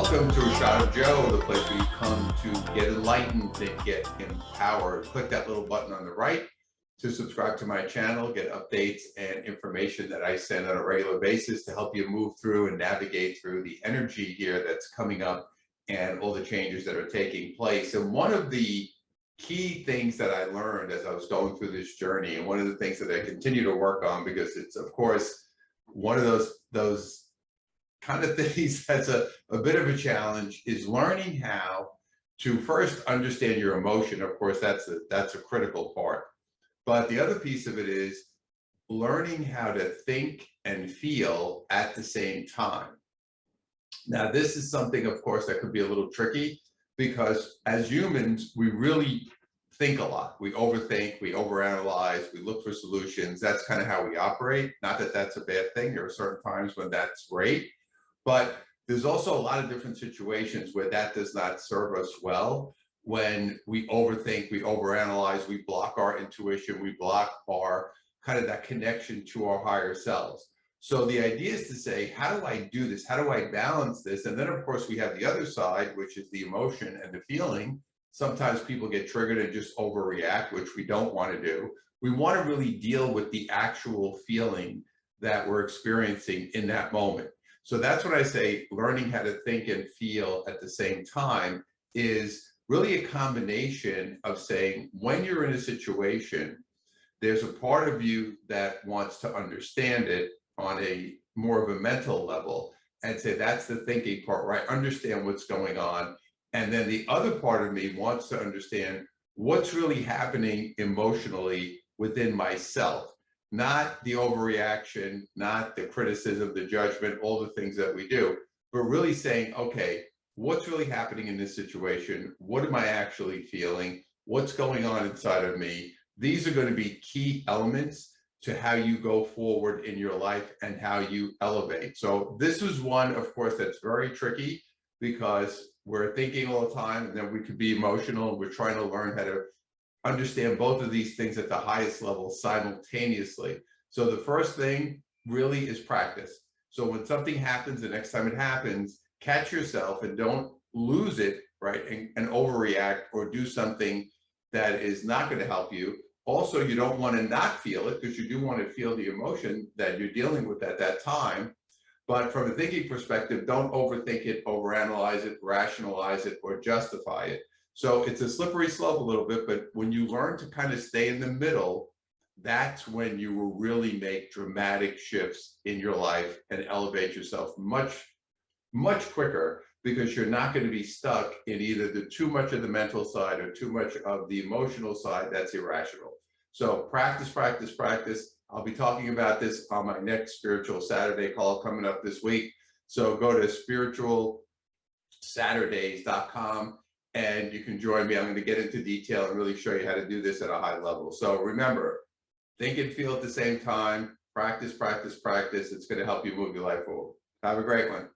Welcome to A Shot of Joe, the place where you come to get enlightened and get empowered. Click that little button on the right to subscribe to my channel, get updates and information that I send on a regular basis to help you move through and navigate through the energy here that's coming up and all the changes that are taking place. And one of the key things that I learned as I was going through this journey, and one of the things that I continue to work on, because it's of course one of those kind of things that's a bit of a challenge, is learning how to first understand your emotion. Of course, that's a critical part. But the other piece of it is learning how to think and feel at the same time. Now, this is something, of course, that could be a little tricky because as humans, we really think a lot. We overthink, we overanalyze, we look for solutions. That's kind of how we operate. Not that that's a bad thing. There are certain times when that's great. But there's also a lot of different situations where that does not serve us well. When we overthink, we overanalyze, we block our intuition, we block our kind of that connection to our higher selves. So the idea is to say, how do I do this? How do I balance this? And then of course we have the other side, which is the emotion and the feeling. Sometimes people get triggered and just overreact, which we don't want to do. We want to really deal with the actual feeling that we're experiencing in that moment. So that's what I say, learning how to think and feel at the same time is really a combination of saying, when you're in a situation, there's a part of you that wants to understand it on a more of a mental level and say, that's the thinking part, where I understand what's going on. And then the other part of me wants to understand what's really happening emotionally within myself. Not the overreaction, not the criticism, the judgment, all the things that we do, but really saying, okay, what's really happening in this situation? What am I actually feeling? What's going on inside of me? These are going to be key elements to how you go forward in your life and how you elevate. So this is one, of course, that's very tricky because we're thinking all the time, and then we could be emotional, and we're trying to learn how to understand both of these things at the highest level simultaneously. So the first thing really is practice. So when something happens, the next time it happens, catch yourself and don't lose it, right? And overreact or do something that is not going to help you. Also, you don't want to not feel it, because you do want to feel the emotion that you're dealing with at that time. But from a thinking perspective, don't overthink it, overanalyze it, rationalize it, or justify it. So it's a slippery slope a little bit, but when you learn to kind of stay in the middle, that's when you will really make dramatic shifts in your life and elevate yourself much, much quicker, because you're not going to be stuck in either the too much of the mental side or too much of the emotional side that's irrational. So practice, practice, practice. I'll be talking about this on my next Spiritual Saturday call coming up this week. So go to spiritualsaturdays.com. and you can join me. I'm going to get into detail and really show you how to do this at a high level. So remember, think and feel at the same time, practice, practice, practice. It's going to help you move your life forward. Have a great one.